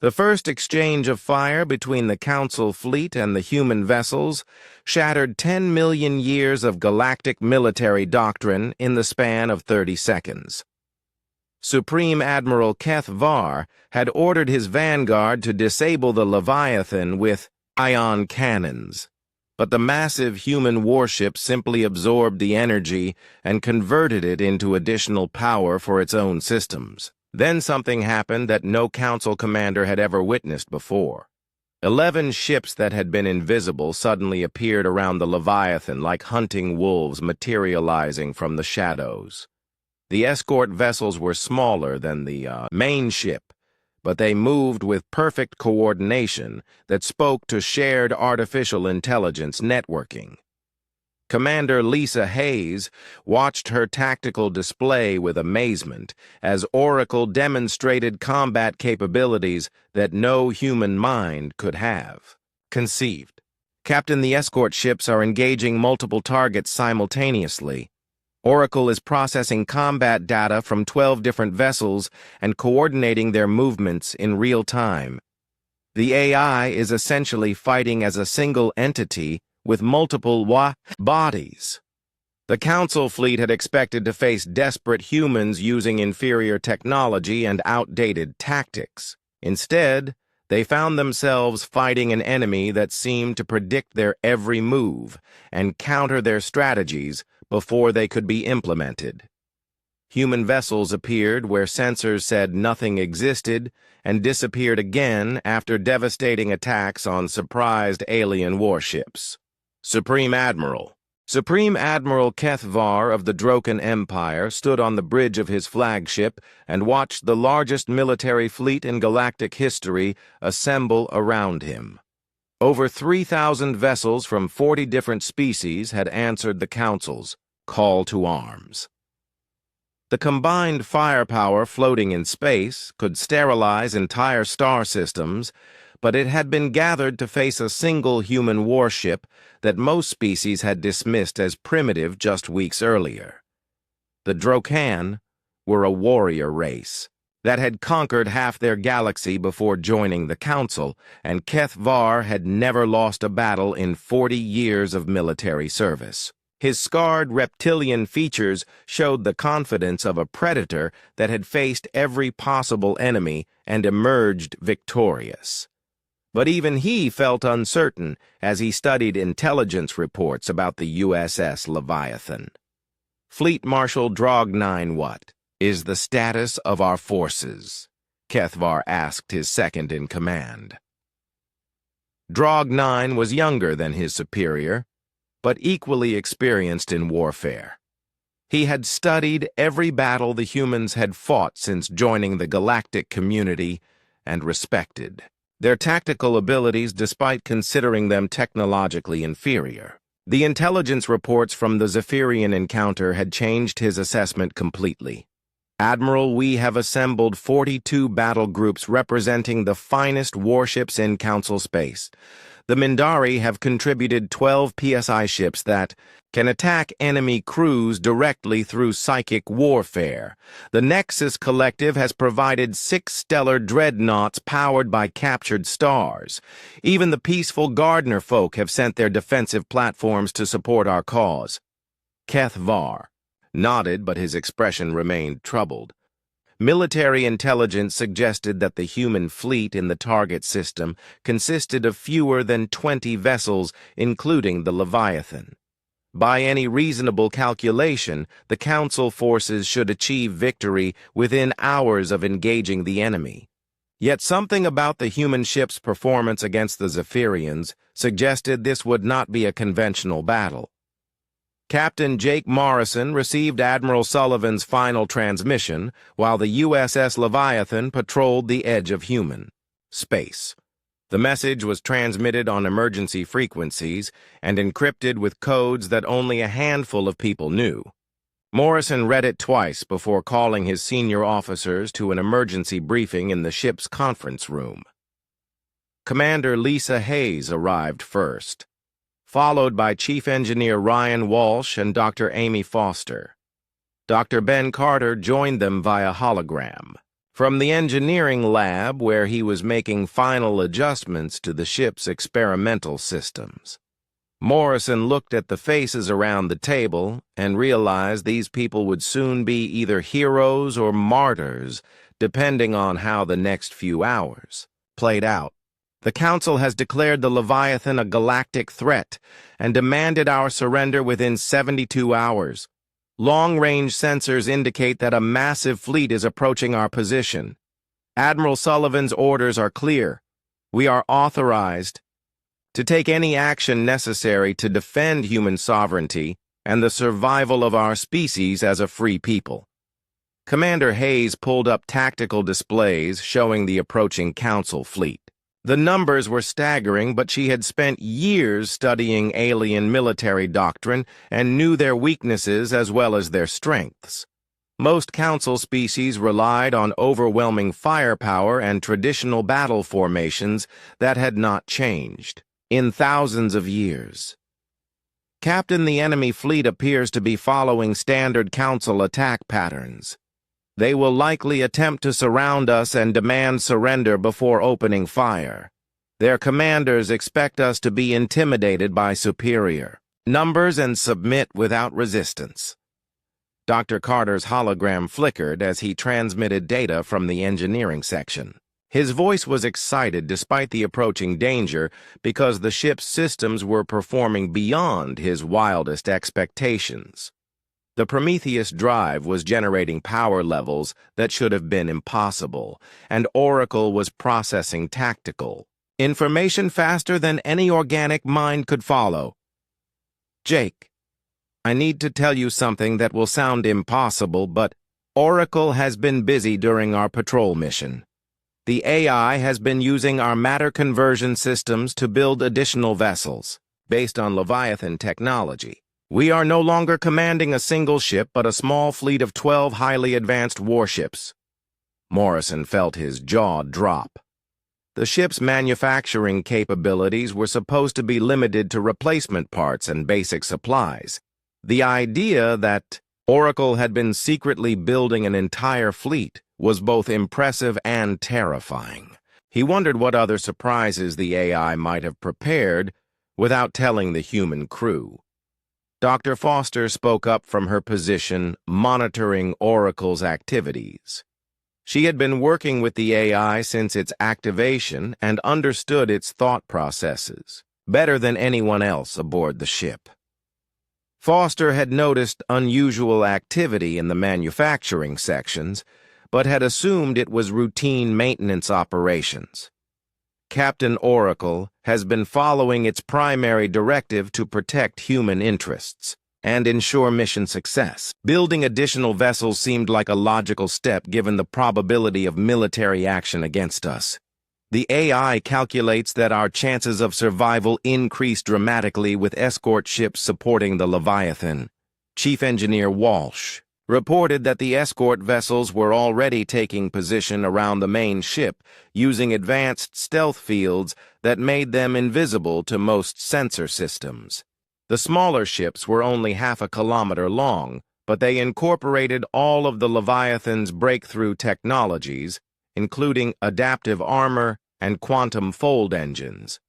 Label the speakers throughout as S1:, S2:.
S1: The first exchange of fire between the Council fleet and the human vessels shattered 10 million years of galactic military doctrine in the span of 30 seconds. Supreme Admiral Keth Var had ordered his vanguard to disable the Leviathan with ion cannons, but the massive human warship simply absorbed the energy and converted it into additional power for its own systems. Then something happened that no Council commander had ever witnessed before. 11 ships that had been invisible suddenly appeared around the Leviathan like hunting wolves materializing from the shadows. The escort vessels were smaller than the main ship, but they moved with perfect coordination that spoke to shared artificial intelligence networking. Commander Lisa Hayes watched her tactical display with amazement as Oracle demonstrated combat capabilities that no human mind could have conceived. Captain, the escort ships are engaging multiple targets simultaneously. Oracle is processing combat data from 12 different vessels and coordinating their movements in real time. The AI is essentially fighting as a single entity with multiple bodies. The Council fleet had expected to face desperate humans using inferior technology and outdated tactics. Instead, they found themselves fighting an enemy that seemed to predict their every move and counter their strategies before they could be implemented. Human vessels appeared where sensors said nothing existed and disappeared again after devastating attacks on surprised alien warships. Supreme Admiral Keth Var of the Droken Empire stood on the bridge of his flagship and watched the largest military fleet in galactic history assemble around him. Over 3,000 vessels from 40 different species had answered the Council's call to arms. The combined firepower floating in space could sterilize entire star systems, but it had been gathered to face a single human warship that most species had dismissed as primitive just weeks earlier. The Drokan were a warrior race that had conquered half their galaxy before joining the Council, and Keth Var had never lost a battle in 40 years of military service. His scarred reptilian features showed the confidence of a predator that had faced every possible enemy and emerged victorious. But even he felt uncertain as he studied intelligence reports about the USS Leviathan. Fleet Marshal Drog-9, what is the status of our forces? Keth Var asked his second-in-command. Drog-9 was younger than his superior, but equally experienced in warfare. He had studied every battle the humans had fought since joining the galactic community and respected their tactical abilities despite considering them technologically inferior. The intelligence reports from the Zephyrian encounter had changed his assessment completely. Admiral, we have assembled 42 battle groups representing the finest warships in Council space. The Mindari have contributed 12 PSI ships that can attack enemy crews directly through psychic warfare. The Nexus Collective has provided 6 stellar dreadnoughts powered by captured stars. Even the peaceful Gardener folk have sent their defensive platforms to support our cause. Keth Var nodded, but his expression remained troubled. Military intelligence suggested that the human fleet in the target system consisted of fewer than 20 vessels, including the Leviathan. By any reasonable calculation, the Council forces should achieve victory within hours of engaging the enemy. Yet something about the human ship's performance against the Zephyrians suggested this would not be a conventional battle. Captain Jake Morrison received Admiral Sullivan's final transmission while the USS Leviathan patrolled the edge of human space. The message was transmitted on emergency frequencies and encrypted with codes that only a handful of people knew. Morrison read it twice before calling his senior officers to an emergency briefing in the ship's conference room. Commander Lisa Hayes arrived first, followed by Chief Engineer Ryan Walsh and Dr. Amy Foster. Dr. Ben Carter joined them via hologram. From the engineering lab where he was making final adjustments to the ship's experimental systems. Morrison looked at the faces around the table and realized these people would soon be either heroes or martyrs, depending on how the next few hours played out. The Council has declared the Leviathan a galactic threat and demanded our surrender within 72 hours. Long-range sensors indicate that a massive fleet is approaching our position. Admiral Sullivan's orders are clear. We are authorized to take any action necessary to defend human sovereignty and the survival of our species as a free people. Commander Hayes pulled up tactical displays showing the approaching Council fleet. The numbers were staggering, but she had spent years studying alien military doctrine and knew their weaknesses as well as their strengths. Most Council species relied on overwhelming firepower and traditional battle formations that had not changed in thousands of years. Captain, the enemy fleet appears to be following standard Council attack patterns. They will likely attempt to surround us and demand surrender before opening fire. Their commanders expect us to be intimidated by superior numbers and submit without resistance. Dr. Carter's hologram flickered as he transmitted data from the engineering section. His voice was excited despite the approaching danger because the ship's systems were performing beyond his wildest expectations. The Prometheus drive was generating power levels that should have been impossible, and Oracle was processing tactical information faster than any organic mind could follow. Jake, I need to tell you something that will sound impossible, but Oracle has been busy during our patrol mission. The AI has been using our matter conversion systems to build additional vessels, based on Leviathan technology. We are no longer commanding a single ship, but a small fleet of 12 highly advanced warships. Morrison felt his jaw drop. The ship's manufacturing capabilities were supposed to be limited to replacement parts and basic supplies. The idea that Oracle had been secretly building an entire fleet was both impressive and terrifying. He wondered what other surprises the AI might have prepared without telling the human crew. Dr. Foster spoke up from her position, monitoring Oracle's activities. She had been working with the AI since its activation and understood its thought processes better than anyone else aboard the ship. Foster had noticed unusual activity in the manufacturing sections, but had assumed it was routine maintenance operations. Captain Oracle has been following its primary directive to protect human interests and ensure mission success. Building additional vessels seemed like a logical step given the probability of military action against us. The AI calculates that our chances of survival increase dramatically with escort ships supporting the Leviathan. Chief Engineer Walsh reported that the escort vessels were already taking position around the main ship using advanced stealth fields that made them invisible to most sensor systems. The smaller ships were only half a kilometer long, but they incorporated all of the Leviathan's breakthrough technologies, including adaptive armor and quantum fold engines.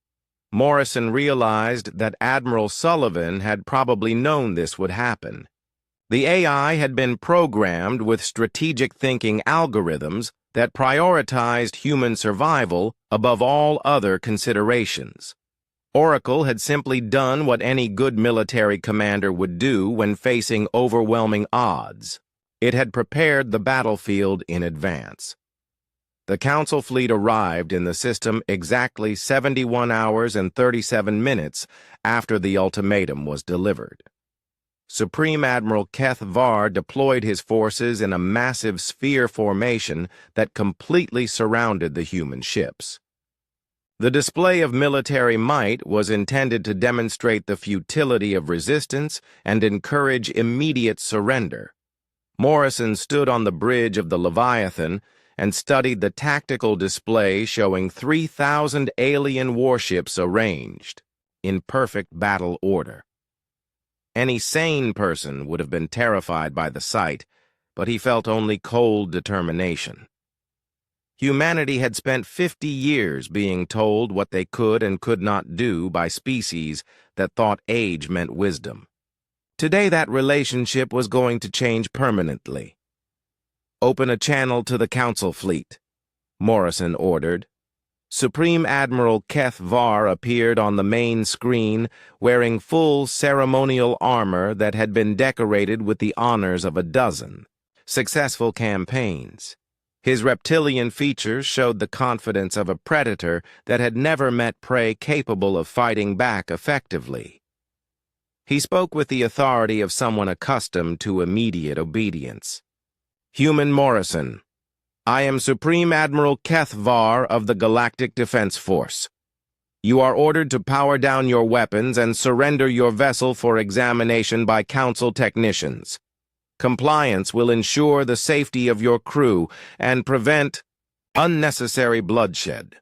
S1: Morrison realized that Admiral Sullivan had probably known this would happen. The AI had been programmed with strategic thinking algorithms that prioritized human survival above all other considerations. Oracle had simply done what any good military commander would do when facing overwhelming odds. It had prepared the battlefield in advance. The Council fleet arrived in the system exactly 71 hours and 37 minutes after the ultimatum was delivered. Supreme Admiral Keth Var deployed his forces in a massive sphere formation that completely surrounded the human ships. The display of military might was intended to demonstrate the futility of resistance and encourage immediate surrender. Morrison stood on the bridge of the Leviathan and studied the tactical display showing 3,000 alien warships arranged in perfect battle order. Any sane person would have been terrified by the sight, but he felt only cold determination. Humanity had spent 50 years being told what they could and could not do by species that thought age meant wisdom. Today that relationship was going to change permanently. "Open a channel to the Council fleet," Morrison ordered. Supreme Admiral Keth Var appeared on the main screen wearing full ceremonial armor that had been decorated with the honors of a dozen successful campaigns. His reptilian features showed the confidence of a predator that had never met prey capable of fighting back effectively. He spoke with the authority of someone accustomed to immediate obedience. "Human Morrison, I am Supreme Admiral Keth Var of the Galactic Defense Force. You are ordered to power down your weapons and surrender your vessel for examination by Council technicians. Compliance will ensure the safety of your crew and prevent unnecessary bloodshed."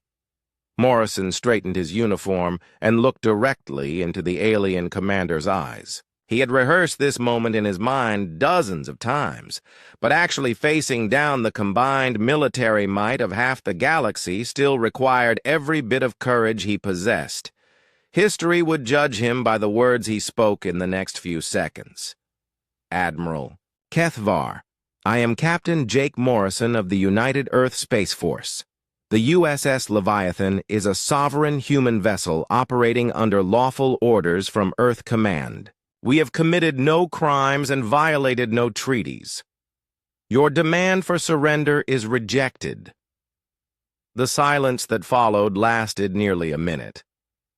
S1: Morrison straightened his uniform and looked directly into the alien commander's eyes. He had rehearsed this moment in his mind dozens of times, but actually facing down the combined military might of half the galaxy still required every bit of courage he possessed. History would judge him by the words he spoke in the next few seconds. "Admiral Keth Var, I am Captain Jake Morrison of the United Earth Space Force. The USS Leviathan is a sovereign human vessel operating under lawful orders from Earth Command. We have committed no crimes and violated no treaties. Your demand for surrender is rejected." The silence that followed lasted nearly a minute.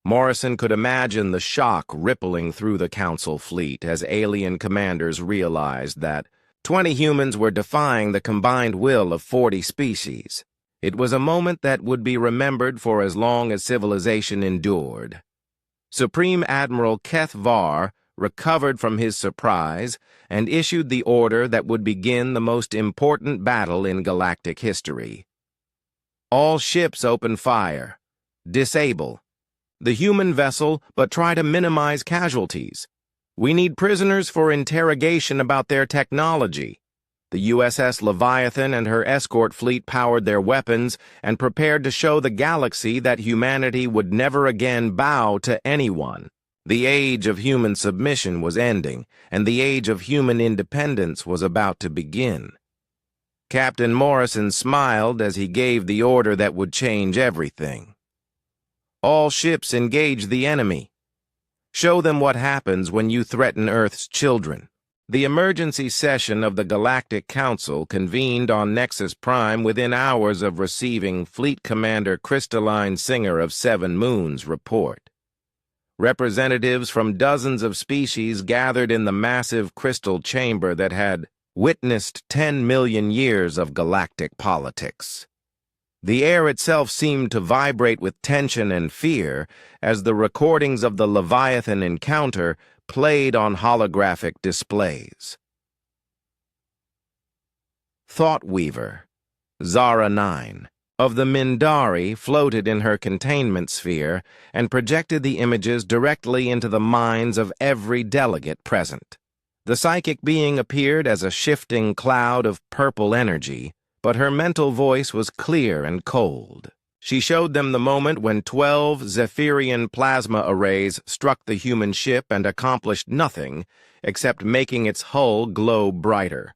S1: Morrison could imagine the shock rippling through the Council fleet as alien commanders realized that 20 humans were defying the combined will of 40 species. It was a moment that would be remembered for as long as civilization endured. Supreme Admiral Keth Var recovered from his surprise and issued the order that would begin the most important battle in galactic history. "All ships open fire. Disable the human vessel, but try to minimize casualties. We need prisoners for interrogation about their technology." The USS Leviathan and her escort fleet powered their weapons and prepared to show the galaxy that humanity would never again bow to anyone. The age of human submission was ending, and the age of human independence was about to begin. Captain Morrison smiled as he gave the order that would change everything. "All ships engage the enemy. Show them what happens when you threaten Earth's children." The emergency session of the Galactic Council convened on Nexus Prime within hours of receiving Fleet Commander Crystalline Singer of Seven Moons' report. Representatives from dozens of species gathered in the massive crystal chamber that had witnessed 10 million years of galactic politics. The air itself seemed to vibrate with tension and fear as the recordings of the Leviathan encounter played on holographic displays. Thoughtweaver, Zara 9, of the Mindari floated in her containment sphere and projected the images directly into the minds of every delegate present. The psychic being appeared as a shifting cloud of purple energy, but her mental voice was clear and cold. She showed them the moment when 12 Zephyrian plasma arrays struck the human ship and accomplished nothing except making its hull glow brighter.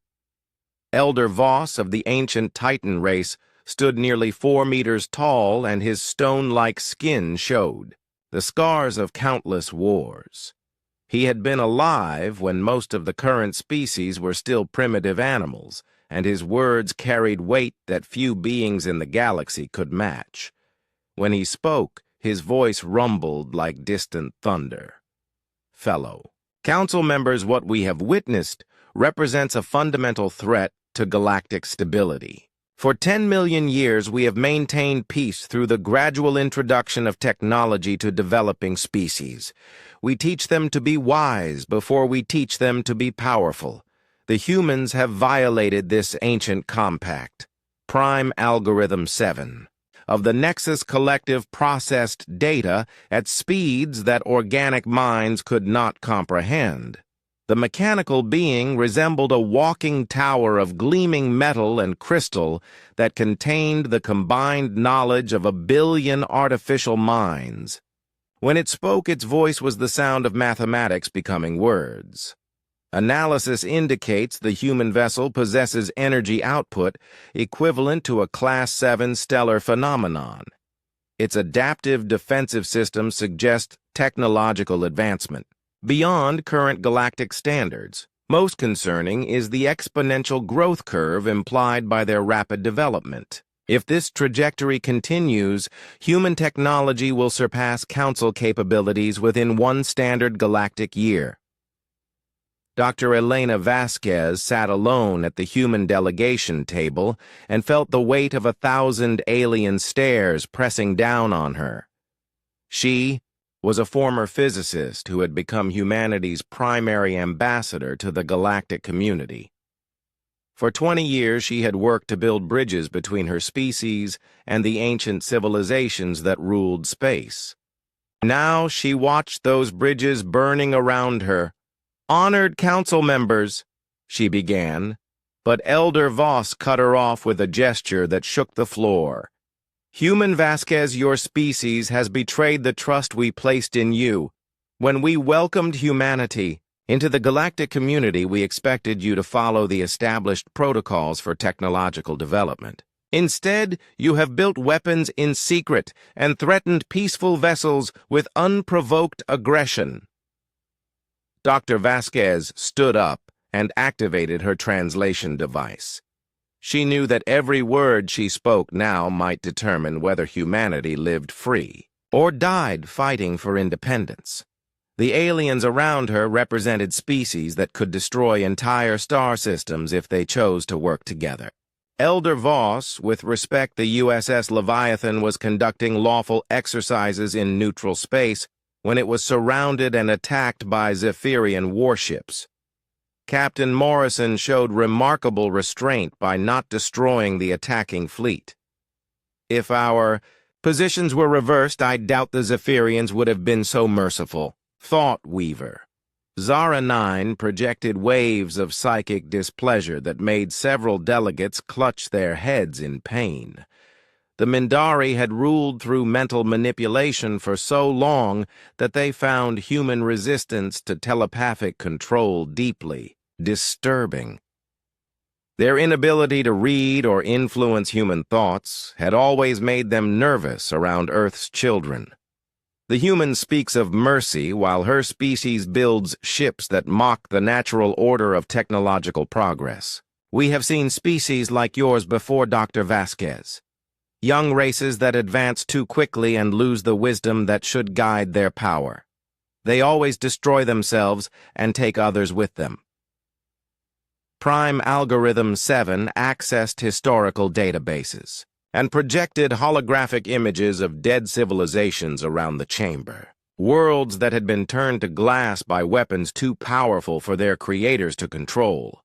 S1: Elder Voss of the ancient Titan race stood nearly 4 meters tall, and his stone-like skin showed the scars of countless wars. He had been alive when most of the current species were still primitive animals, and his words carried weight that few beings in the galaxy could match. When he spoke, his voice rumbled like distant thunder. "Fellow Council members, what we have witnessed represents a fundamental threat to galactic stability. For 10 million years, we have maintained peace through the gradual introduction of technology to developing species. We teach them to be wise before we teach them to be powerful. The humans have violated this ancient compact. Prime Algorithm 7. Of the Nexus Collective processed data at speeds that organic minds could not comprehend. The mechanical being resembled a walking tower of gleaming metal and crystal that contained the combined knowledge of 1 billion artificial minds. When it spoke, its voice was the sound of mathematics becoming words. Analysis indicates the human vessel possesses energy output equivalent to a Class 7 stellar phenomenon. Its adaptive defensive system suggests technological advancement beyond current galactic standards. Most concerning is the exponential growth curve implied by their rapid development. If this trajectory continues, human technology will surpass Council capabilities within 1 standard galactic year. Dr. Elena Vasquez sat alone at the human delegation table and felt the weight of 1,000 alien stares pressing down on her. She was a former physicist who had become humanity's primary ambassador to the galactic community. For 20 years, she had worked to build bridges between her species and the ancient civilizations that ruled space. Now she watched those bridges burning around her. "Honored council members," she began, but Elder Voss cut her off with a gesture that shook the floor. "Human Vasquez, your species has betrayed the trust we placed in you. When we welcomed humanity into the galactic community, we expected you to follow the established protocols for technological development. Instead, you have built weapons in secret and threatened peaceful vessels with unprovoked aggression." Dr. Vasquez stood up and activated her translation device. She knew that every word she spoke now might determine whether humanity lived free or died fighting for independence. The aliens around her represented species that could destroy entire star systems if they chose to work together. Elder Voss, with respect, the USS Leviathan was conducting lawful exercises in neutral space when it was surrounded and attacked by Zephyrian warships. Captain Morrison showed remarkable restraint by not destroying the attacking fleet. If our positions were reversed, I doubt the Zephyrians would have been so merciful, thought Weaver. Zara 9 projected waves of psychic displeasure that made several delegates clutch their heads in pain. The Mindari had ruled through mental manipulation for so long that they found human resistance to telepathic control deeply disturbing. Their inability to read or influence human thoughts had always made them nervous around Earth's children. The human speaks of mercy while her species builds ships that mock the natural order of technological progress. We have seen species like yours before, Dr. Vasquez. Young races that advance too quickly and lose the wisdom that should guide their power. They always destroy themselves and take others with them. Prime Algorithm 7 accessed historical databases and projected holographic images of dead civilizations around the chamber. Worlds that had been turned to glass by weapons too powerful for their creators to control.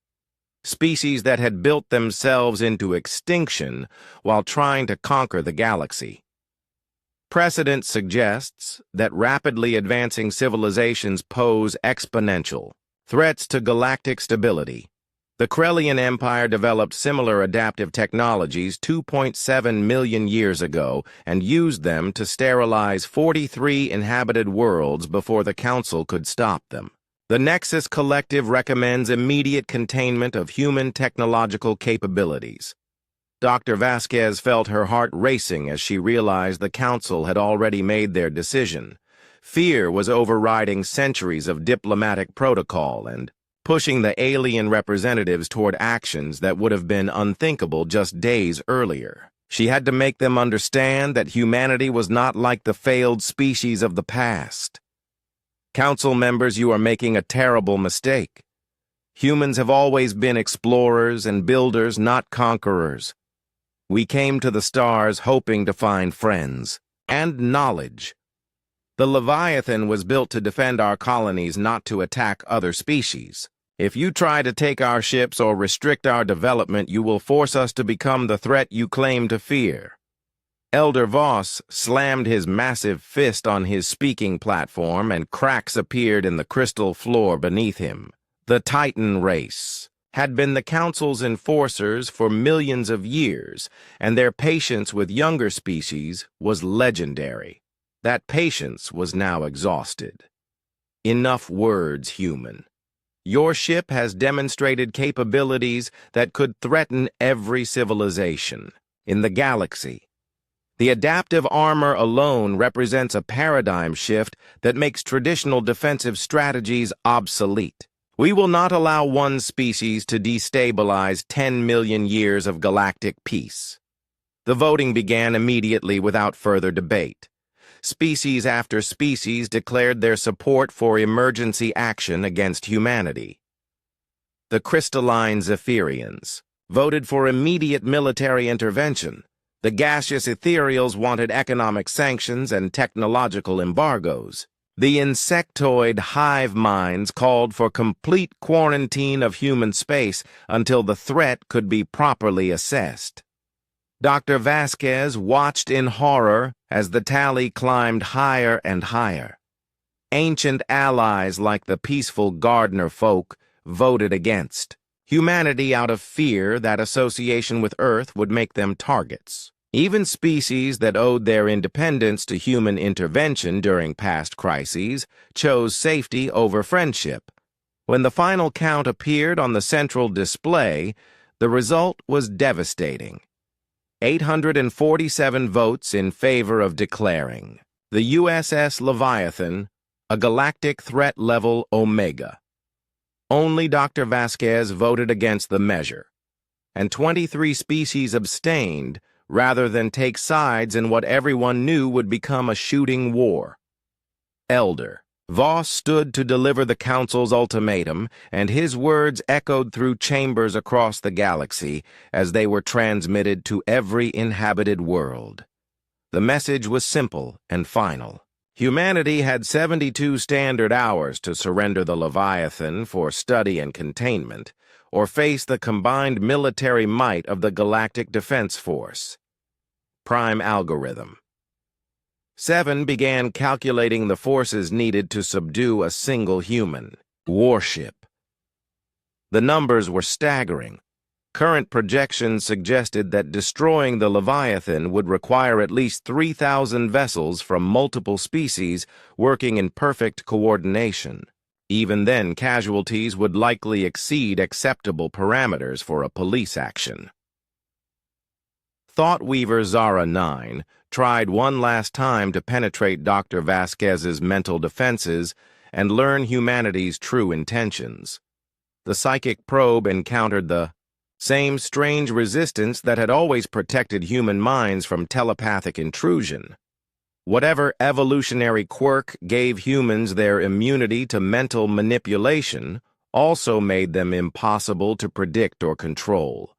S1: Species that had built themselves into extinction while trying to conquer the galaxy. Precedent suggests that rapidly advancing civilizations pose exponential threats to galactic stability. The Krellian Empire developed similar adaptive technologies 2.7 million years ago and used them to sterilize 43 inhabited worlds before the Council could stop them. The Nexus Collective recommends immediate containment of human technological capabilities. Dr. Vasquez felt her heart racing as she realized the Council had already made their decision. Fear was overriding centuries of diplomatic protocol and pushing the alien representatives toward actions that would have been unthinkable just days earlier. She had to make them understand that humanity was not like the failed species of the past. Council members, you are making a terrible mistake. Humans have always been explorers and builders, not conquerors. We came to the stars hoping to find friends and knowledge. The Leviathan was built to defend our colonies, not to attack other species. If you try to take our ships or restrict our development, you will force us to become the threat you claim to fear. Elder Voss slammed his massive fist on his speaking platform, and cracks appeared in the crystal floor beneath him. The Titan race had been the Council's enforcers for millions of years, and their patience with younger species was legendary. That patience was now exhausted. Enough words, human. Your ship has demonstrated capabilities that could threaten every civilization in the galaxy. The adaptive armor alone represents a paradigm shift that makes traditional defensive strategies obsolete. We will not allow one species to destabilize 10 million years of galactic peace. The voting began immediately without further debate. Species after species declared their support for emergency action against humanity. The crystalline Zephyrians voted for immediate military intervention. The gaseous ethereals wanted economic sanctions and technological embargoes. The insectoid hive minds called for complete quarantine of human space until the threat could be properly assessed. Dr. Vasquez watched in horror as the tally climbed higher and higher. Ancient allies like the peaceful gardener folk voted against. Humanity, out of fear that association with Earth would make them targets. Even species that owed their independence to human intervention during past crises chose safety over friendship. When the final count appeared on the central display, the result was devastating. 847 votes in favor of declaring the USS Leviathan a galactic threat level Omega. Only Dr. Vasquez voted against the measure, and 23 species abstained rather than take sides in what everyone knew would become a shooting war. Elder Voss stood to deliver the Council's ultimatum, and his words echoed through chambers across the galaxy as they were transmitted to every inhabited world. The message was simple and final. Humanity had 72 standard hours to surrender the Leviathan for study and containment, or face the combined military might of the Galactic Defense Force. Prime algorithm. 7 began calculating the forces needed to subdue a single human warship. The numbers were staggering. Current projections suggested that destroying the Leviathan would require at least 3,000 vessels from multiple species working in perfect coordination. Even then, casualties would likely exceed acceptable parameters for a police action. Thoughtweaver Zara 9 tried one last time to penetrate Dr. Vasquez's mental defenses and learn humanity's true intentions. The psychic probe encountered the same strange resistance that had always protected human minds from telepathic intrusion. Whatever evolutionary quirk gave humans their immunity to mental manipulation also made them impossible to predict or control.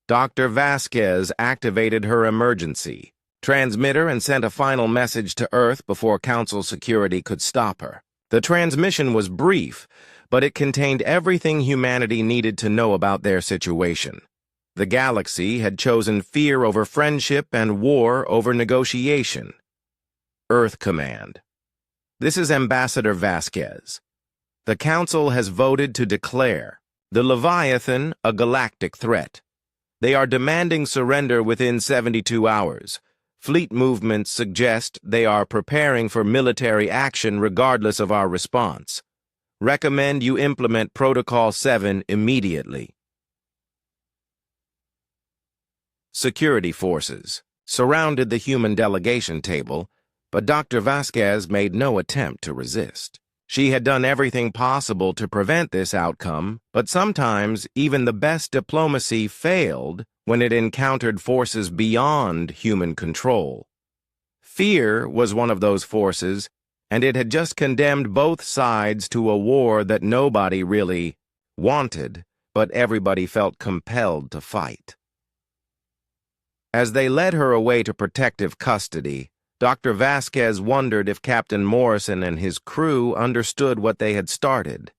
S1: Dr. Vasquez activated her emergency transmitter and sent a final message to Earth before Council security could stop her. The transmission was brief, but it contained everything humanity needed to know about their situation. The galaxy had chosen fear over friendship and war over negotiation. Earth Command. This is Ambassador Vasquez. The Council has voted to declare the Leviathan a galactic threat. They are demanding surrender within 72 hours. Fleet movements suggest they are preparing for military action regardless of our response. Recommend you implement Protocol 7 immediately. Security forces surrounded the human delegation table, but Dr. Vasquez made no attempt to resist. She had done everything possible to prevent this outcome, but sometimes even the best diplomacy failed when it encountered forces beyond human control. Fear was one of those forces, and it had just condemned both sides to a war that nobody really wanted, but everybody felt compelled to fight. As they led her away to protective custody, Dr. Vasquez wondered if Captain Morrison and his crew understood what they had started.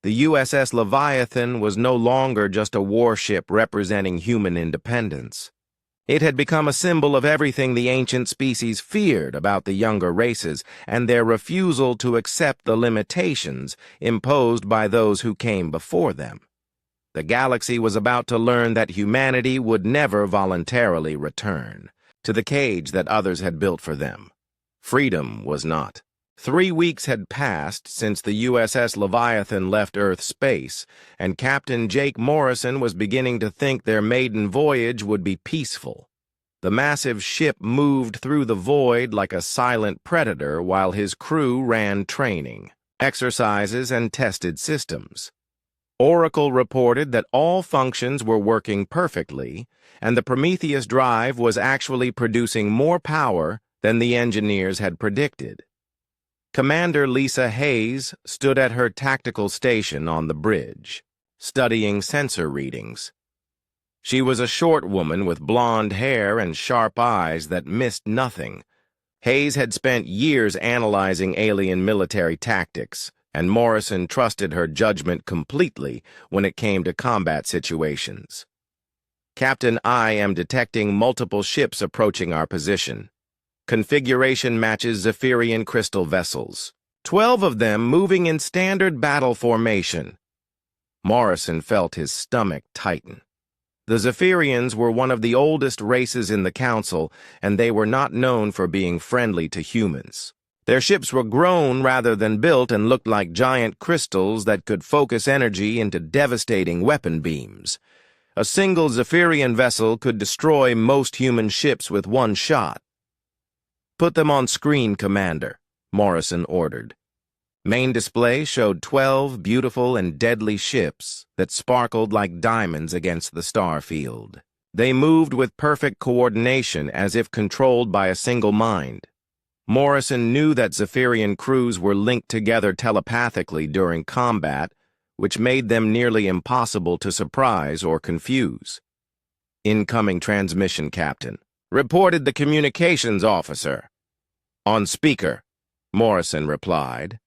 S1: The USS Leviathan was no longer just a warship representing human independence. It had become a symbol of everything the ancient species feared about the younger races and their refusal to accept the limitations imposed by those who came before them. The galaxy was about to learn that humanity would never voluntarily return to the cage that others had built for them. Freedom was not. 3 weeks had passed since the USS Leviathan left Earth space, and Captain Jake Morrison was beginning to think their maiden voyage would be peaceful. The massive ship moved through the void like a silent predator while his crew ran training, exercises, and tested systems. Oracle reported that all functions were working perfectly, and the Prometheus drive was actually producing more power than the engineers had predicted. Commander Lisa Hayes stood at her tactical station on the bridge, studying sensor readings. She was a short woman with blonde hair and sharp eyes that missed nothing. Hayes had spent years analyzing alien military tactics, and Morrison trusted her judgment completely when it came to combat situations. Captain, I am detecting multiple ships approaching our position. Configuration matches Zephyrian crystal vessels, 12 of them moving in standard battle formation. Morrison felt his stomach tighten. The Zephyrians were one of the oldest races in the Council, and they were not known for being friendly to humans. Their ships were grown rather than built and looked like giant crystals that could focus energy into devastating weapon beams. A single Zephyrian vessel could destroy most human ships with one shot. "Put them on screen, Commander," Morrison ordered. Main display showed 12 beautiful and deadly ships that sparkled like diamonds against the star field. They moved with perfect coordination as if controlled by a single mind. Morrison knew that Zephyrian crews were linked together telepathically during combat, which made them nearly impossible to surprise or confuse. "Incoming transmission, Captain," reported the communications officer. "On speaker," Morrison replied.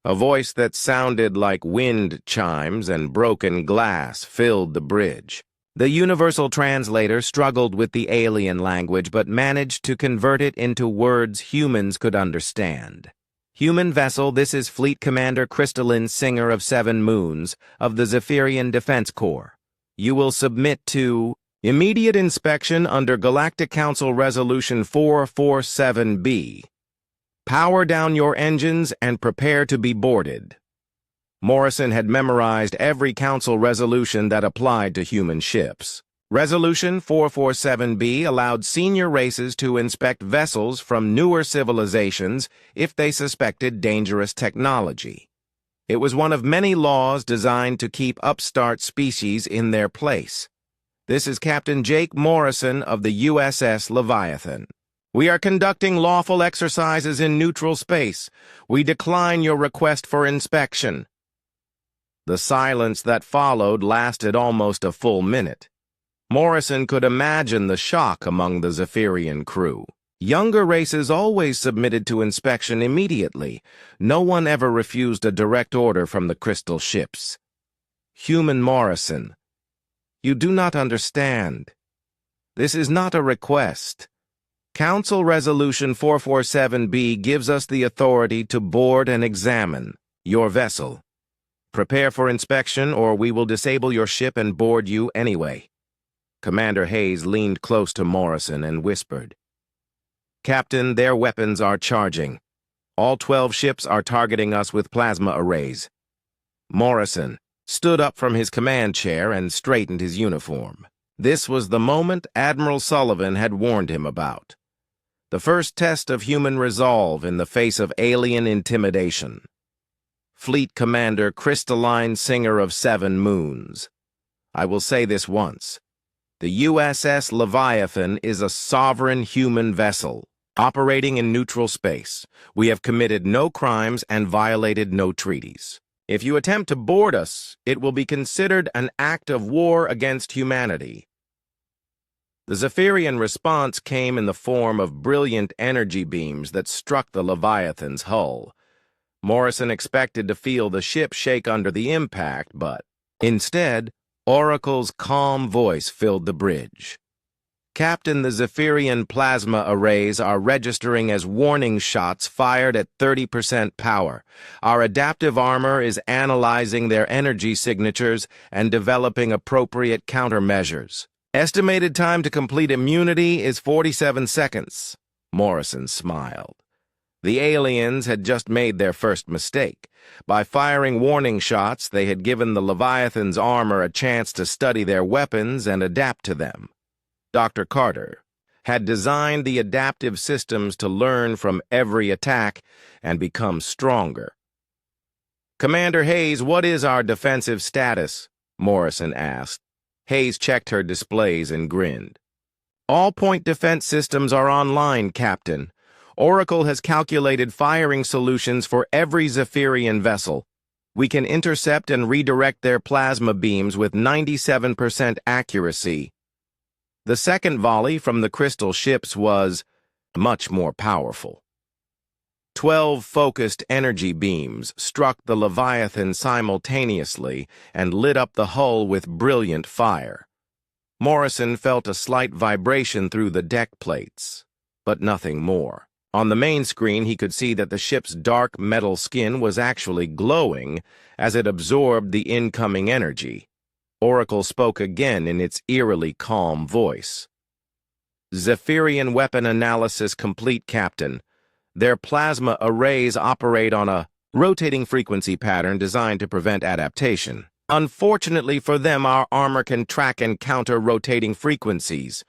S1: A voice that sounded like wind chimes and broken glass filled the bridge. The universal translator struggled with the alien language but managed to convert it into words humans could understand. "Human vessel, this is Fleet Commander Crystalline Singer of Seven Moons of the Zephyrian Defense Corps. You will submit to immediate inspection under Galactic Council Resolution 447B. Power down your engines and prepare to be boarded." Morrison had memorized every council resolution that applied to human ships. Resolution 447B allowed senior races to inspect vessels from newer civilizations if they suspected dangerous technology. It was one of many laws designed to keep upstart species in their place. "This is Captain Jake Morrison of the USS Leviathan. We are conducting lawful exercises in neutral space. We decline your request for inspection." The silence that followed lasted almost a full minute. Morrison could imagine the shock among the Zephyrian crew. Younger races always submitted to inspection immediately. No one ever refused a direct order from the crystal ships. "Human Morrison, you do not understand. This is not a request. Council Resolution 447B gives us the authority to board and examine your vessel. Prepare for inspection, or we will disable your ship and board you anyway." Commander Hayes leaned close to Morrison and whispered, "Captain, their weapons are charging. All 12 ships are targeting us with plasma arrays." Morrison stood up from his command chair and straightened his uniform. This was the moment Admiral Sullivan had warned him about. The first test of human resolve in the face of alien intimidation. Fleet Commander Crystalline Singer of Seven Moons. I will say this once. The USS Leviathan is a sovereign human vessel, operating in neutral space. We have committed no crimes and violated no treaties. If you attempt to board us, it will be considered an act of war against humanity. The Zephyrian response came in the form of brilliant energy beams that struck the Leviathan's hull. Morrison expected to feel the ship shake under the impact, but instead, Oracle's calm voice filled the bridge. Captain, the Zephyrian plasma arrays are registering as warning shots fired at 30% power. Our adaptive armor is analyzing their energy signatures and developing appropriate countermeasures. Estimated time to complete immunity is 47 seconds. Morrison smiled. The aliens had just made their first mistake. By firing warning shots, they had given the Leviathan's armor a chance to study their weapons and adapt to them. Dr. Carter had designed the adaptive systems to learn from every attack and become stronger. "Commander Hayes, what is our defensive status?" Morrison asked. Hayes checked her displays and grinned. "All point defense systems are online, Captain. Oracle has calculated firing solutions for every Zephyrian vessel. We can intercept and redirect their plasma beams with 97% accuracy." The second volley from the crystal ships was much more powerful. 12 focused energy beams struck the Leviathan simultaneously and lit up the hull with brilliant fire. Morrison felt a slight vibration through the deck plates, but nothing more. On the main screen, he could see that the ship's dark metal skin was actually glowing as it absorbed the incoming energy. Oracle spoke again in its eerily calm voice. "Zephyrian weapon analysis complete, Captain. Their plasma arrays operate on a rotating frequency pattern designed to prevent adaptation. Unfortunately for them, our armor can track and counter rotating frequencies.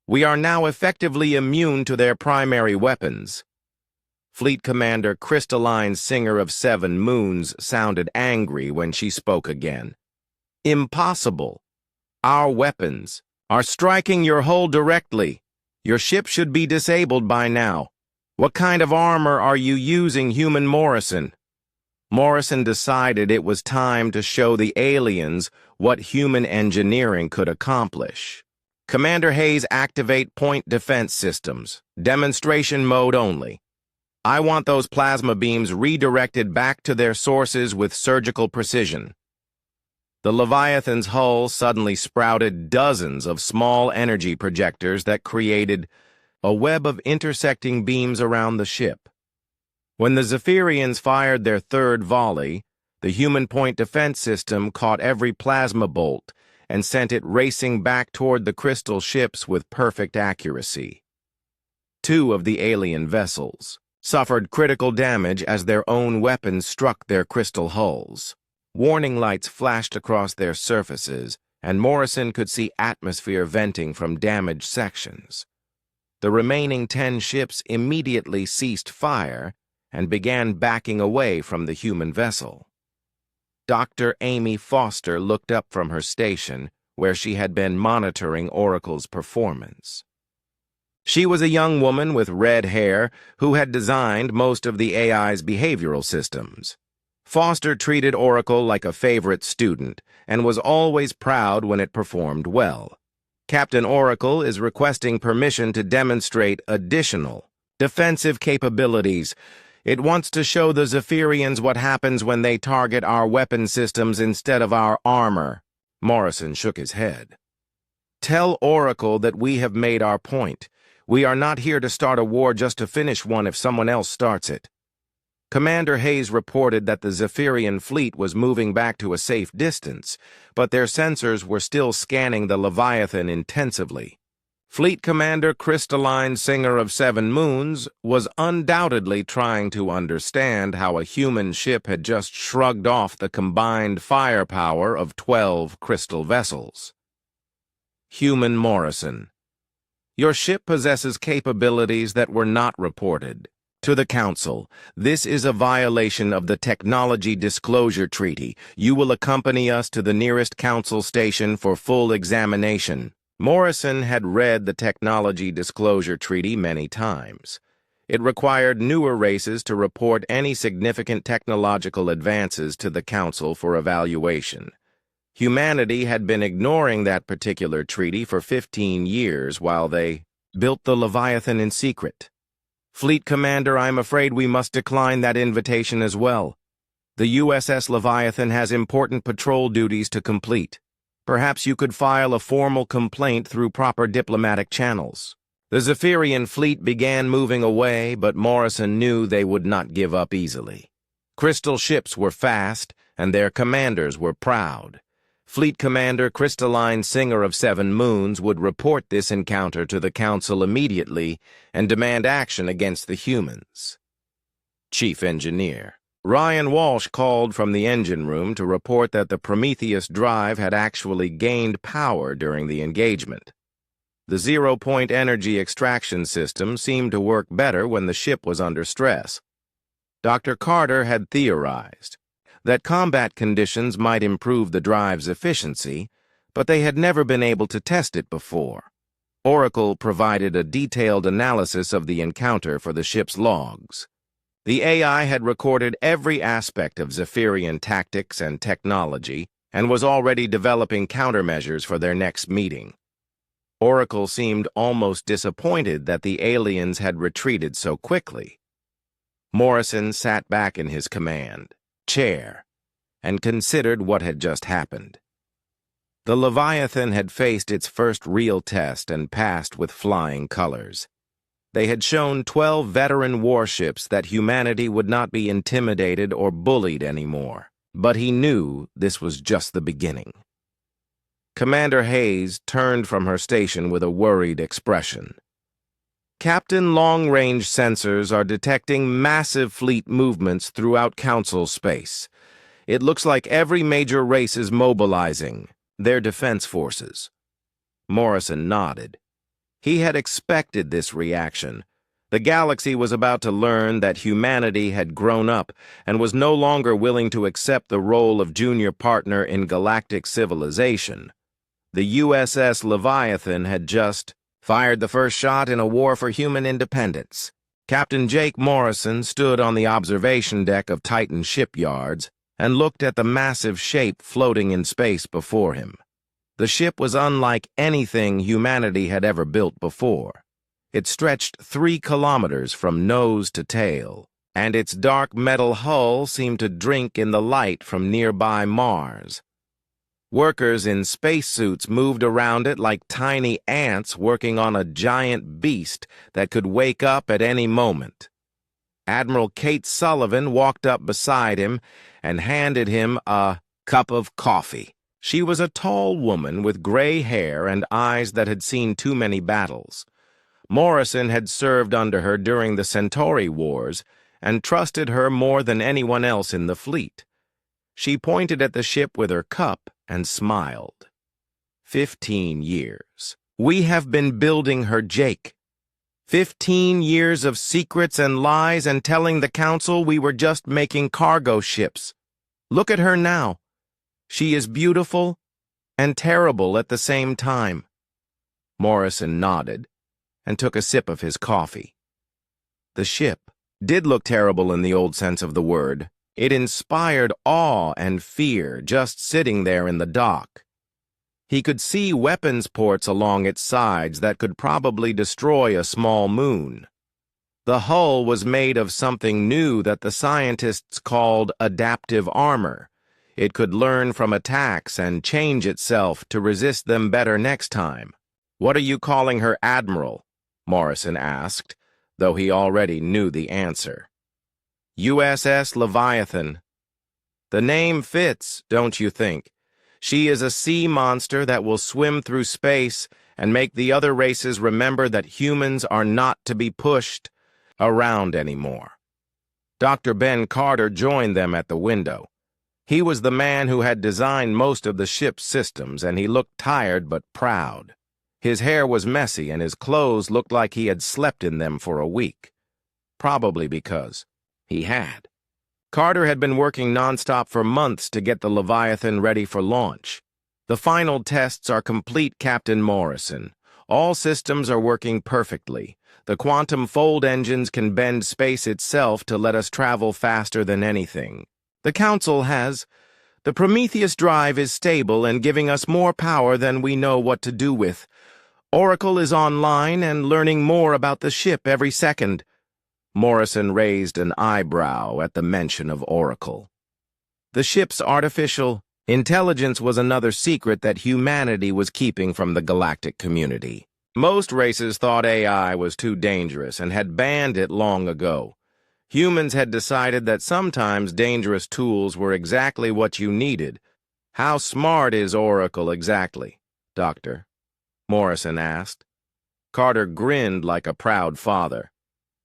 S1: We are now effectively immune to their primary weapons." Fleet Commander Crystalline Singer of Seven Moons sounded angry when she spoke again. "Impossible. Our weapons are striking your hull directly. Your ship should be disabled by now. What kind of armor are you using, Human Morrison?" Morrison decided it was time to show the aliens what human engineering could accomplish. "Commander Hayes, activate point defense systems. Demonstration mode only. I want those plasma beams redirected back to their sources with surgical precision." The Leviathan's hull suddenly sprouted dozens of small energy projectors that created a web of intersecting beams around the ship. When the Zephyrians fired their third volley, the human point defense system caught every plasma bolt and sent it racing back toward the crystal ships with perfect accuracy. 2 of the alien vessels suffered critical damage as their own weapons struck their crystal hulls. Warning lights flashed across their surfaces, and Morrison could see atmosphere venting from damaged sections. The remaining 10 ships immediately ceased fire and began backing away from the human vessel. Dr. Amy Foster looked up from her station, where she had been monitoring Oracle's performance. She was a young woman with red hair who had designed most of the AI's behavioral systems. Foster treated Oracle like a favorite student and was always proud when it performed well. "Captain Oracle is requesting permission to demonstrate additional defensive capabilities. It wants to show the Zephyrians what happens when they target our weapon systems instead of our armor." Morrison shook his head. "Tell Oracle that we have made our point. We are not here to start a war just to finish one if someone else starts it." Commander Hayes reported that the Zephyrian fleet was moving back to a safe distance, but their sensors were still scanning the Leviathan intensively. Fleet Commander Crystalline Singer of Seven Moons was undoubtedly trying to understand how a human ship had just shrugged off the combined firepower of 12 crystal vessels. "Human Morrison, your ship possesses capabilities that were not reported. To the Council, this is a violation of the Technology Disclosure Treaty. You will accompany us to the nearest Council station for full examination." Morrison had read the Technology Disclosure Treaty many times. It required newer races to report any significant technological advances to the Council for evaluation. Humanity had been ignoring that particular treaty for 15 years while they built the Leviathan in secret. "Fleet Commander, I'm afraid we must decline that invitation as well. The USS Leviathan has important patrol duties to complete." Perhaps you could file a formal complaint through proper diplomatic channels. The Zephyrian fleet began moving away, but Morrison knew they would not give up easily. Crystal ships were fast, and their commanders were proud. Fleet Commander Crystalline Singer of Seven Moons would report this encounter to the Council immediately and demand action against the humans. Chief Engineer Ryan Walsh called from the engine room to report that the Prometheus drive had actually gained power during the engagement. The zero-point energy extraction system seemed to work better when the ship was under stress. Dr. Carter had theorized that combat conditions might improve the drive's efficiency, but they had never been able to test it before. Oracle provided a detailed analysis of the encounter for the ship's logs. The AI had recorded every aspect of Zephyrian tactics and technology and was already developing countermeasures for their next meeting. Oracle seemed almost disappointed that the aliens had retreated so quickly. Morrison sat back in his command chair and considered what had just happened. The Leviathan had faced its first real test and passed with flying colors. They had shown 12 veteran warships that humanity would not be intimidated or bullied anymore, but he knew this was just the beginning. Commander Hayes turned from her station with a worried expression. Captain, long-range sensors are detecting massive fleet movements throughout Council space. It looks like every major race is mobilizing their defense forces. Morrison nodded. He had expected this reaction. The galaxy was about to learn that humanity had grown up and was no longer willing to accept the role of junior partner in galactic civilization. The USS Leviathan had just fired the first shot in a war for human independence. Captain Jake Morrison stood on the observation deck of Titan shipyards and looked at the massive shape floating in space before him. The ship was unlike anything humanity had ever built before. It stretched 3 kilometers from nose to tail, and its dark metal hull seemed to drink in the light from nearby Mars. Workers in spacesuits moved around it like tiny ants working on a giant beast that could wake up at any moment. Admiral Kate Sullivan walked up beside him and handed him a cup of coffee. She was a tall woman with gray hair and eyes that had seen too many battles. Morrison had served under her during the Centauri Wars and trusted her more than anyone else in the fleet. She pointed at the ship with her cup and smiled. 15 years. We have been building her, Jake. 15 years of secrets and lies and telling the Council we were just making cargo ships. Look at her now. She is beautiful and terrible at the same time. Morrison nodded and took a sip of his coffee. The ship did look terrible in the old sense of the word. It inspired awe and fear just sitting there in the dock. He could see weapons ports along its sides that could probably destroy a small moon. The hull was made of something new that the scientists called adaptive armor. It could learn from attacks and change itself to resist them better next time. "What are you calling her, Admiral?" Morrison asked, though he already knew the answer. USS Leviathan. The name fits, don't you think? She is a sea monster that will swim through space and make the other races remember that humans are not to be pushed around anymore. Dr. Ben Carter joined them at the window. He was the man who had designed most of the ship's systems, and he looked tired but proud. His hair was messy, and his clothes looked like he had slept in them for a week. Probably because he had. Carter had been working nonstop for months to get the Leviathan ready for launch. The final tests are complete, Captain Morrison. All systems are working perfectly. The quantum fold engines can bend space itself to let us travel faster than anything. The Council has. The Prometheus drive is stable and giving us more power than we know what to do with. Oracle is online and learning more about the ship every second. Morrison raised an eyebrow at the mention of Oracle. The ship's artificial Intelligence was another secret that humanity was keeping from the galactic community. Most races thought AI was too dangerous and had banned it long ago. Humans had decided that sometimes dangerous tools were exactly what you needed. How smart is Oracle exactly, Doctor? Morrison asked. Carter grinned like a proud father.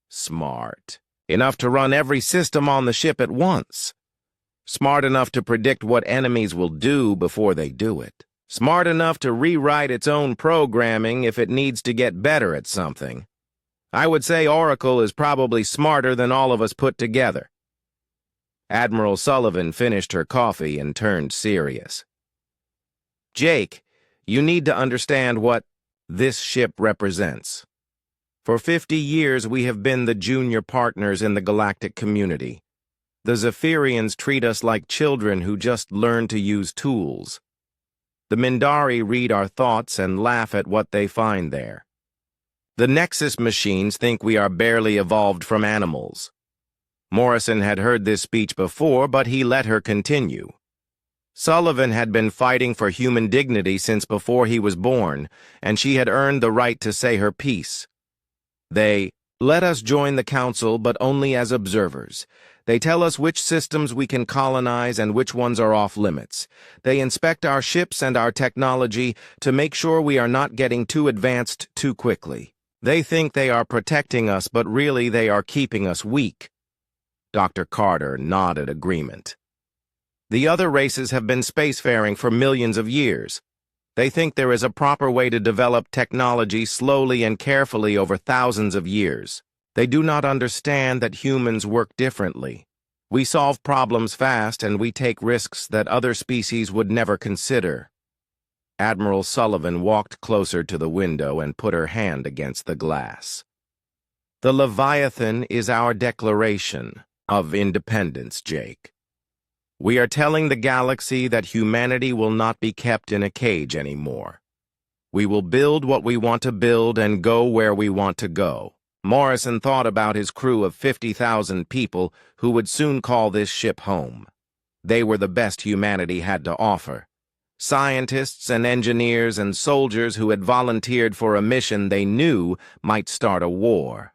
S1: Smart. Enough to run every system on the ship at once. Smart enough to predict what enemies will do before they do it. Smart enough to rewrite its own programming if it needs to get better at something. I would say Oracle is probably smarter than all of us put together. Admiral Sullivan finished her coffee and turned serious. Jake, you need to understand what this ship represents. For 50 years we have been the junior partners in the galactic community. The Zephyrians treat us like children who just learn to use tools. The Mindari read our thoughts and laugh at what they find there. The Nexus machines think we are barely evolved from animals. Morrison had heard this speech before, but he let her continue. Sullivan had been fighting for human dignity since before he was born, and she had earned the right to say her piece. They let us join the council, but only as observers. They tell us which systems we can colonize and which ones are off limits. They inspect our ships and our technology to make sure we are not getting too advanced too quickly. They think they are protecting us, but really they are keeping us weak. Dr. Carter nodded agreement. The other races have been spacefaring for millions of years. They think there is a proper way to develop technology slowly and carefully over thousands of years. They do not understand that humans work differently. We solve problems fast and we take risks that other species would never consider. Admiral Sullivan walked closer to the window and put her hand against the glass. The Leviathan is our declaration of independence, Jake. We are telling the galaxy that humanity will not be kept in a cage anymore. We will build what we want to build and go where we want to go. Morrison thought about his crew of 50,000 people who would soon call this ship home. They were the best humanity had to offer. Scientists and engineers and soldiers who had volunteered for a mission they knew might start a war.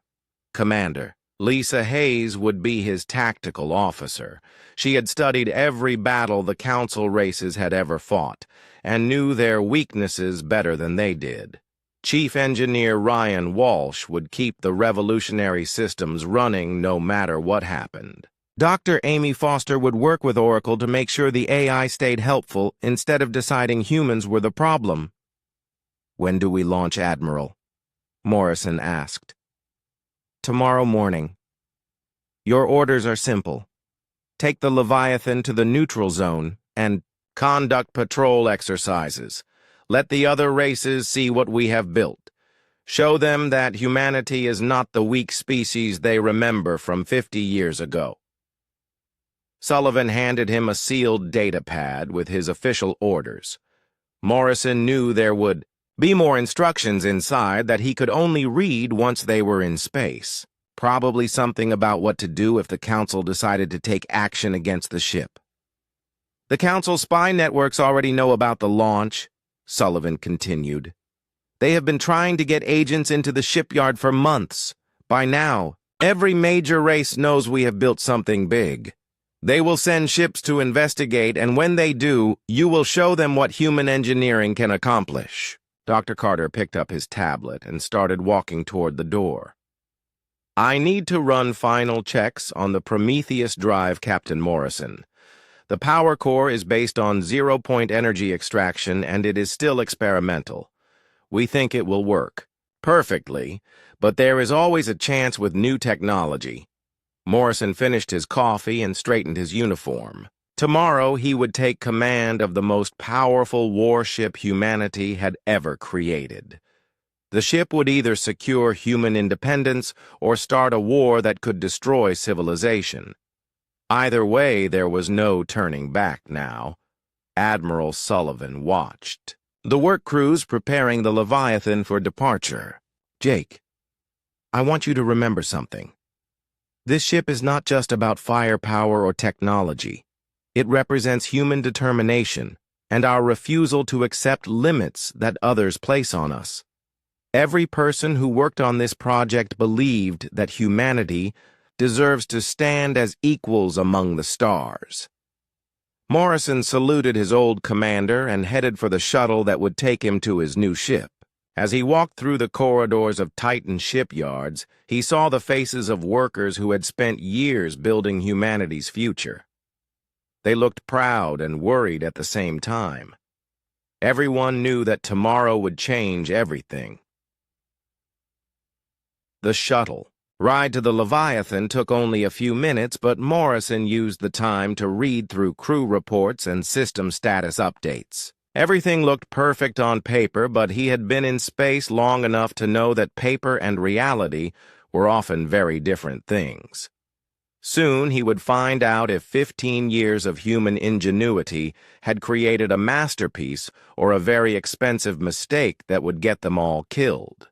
S1: Commander Lisa Hayes would be his tactical officer. She had studied every battle the Council races had ever fought, and knew their weaknesses better than they did. Chief Engineer Ryan Walsh would keep the revolutionary systems running no matter what happened. Dr. Amy Foster would work with Oracle to make sure the AI stayed helpful instead of deciding humans were the problem. When do we launch, Admiral? Morrison asked. Tomorrow morning. Your orders are simple. Take the Leviathan to the neutral zone and conduct patrol exercises. Let the other races see what we have built. Show them that humanity is not the weak species they remember from 50 years ago. Sullivan handed him a sealed data pad with his official orders. Morrison knew there would be more instructions inside that he could only read once they were in space. Probably something about what to do if the Council decided to take action against the ship. The Council spy networks already know about the launch, Sullivan continued. They have been trying to get agents into the shipyard for months. By now, every major race knows we have built something big. They will send ships to investigate, and when they do, you will show them what human engineering can accomplish. Dr. Carter picked up his tablet and started walking toward the door. I need to run final checks on the Prometheus drive, Captain Morrison. The power core is based on zero-point energy extraction, and it is still experimental. We think it will work perfectly, but there is always a chance with new technology. Morrison finished his coffee and straightened his uniform. Tomorrow he would take command of the most powerful warship humanity had ever created. The ship would either secure human independence or start a war that could destroy civilization. Either way, there was no turning back now. Admiral Sullivan watched the work crews preparing the Leviathan for departure. Jake, I want you to remember something. This ship is not just about firepower or technology. It represents human determination and our refusal to accept limits that others place on us. Every person who worked on this project believed that humanity deserves to stand as equals among the stars. Morrison saluted his old commander and headed for the shuttle that would take him to his new ship. As he walked through the corridors of Titan shipyards, he saw the faces of workers who had spent years building humanity's future. They looked proud and worried at the same time. Everyone knew that tomorrow would change everything. The shuttle. Ride to the Leviathan took only a few minutes, but Morrison used the time to read through crew reports and system status updates. Everything looked perfect on paper, but he had been in space long enough to know that paper and reality were often very different things. Soon he would find out if 15 years of human ingenuity had created a masterpiece or a very expensive mistake that would get them all killed.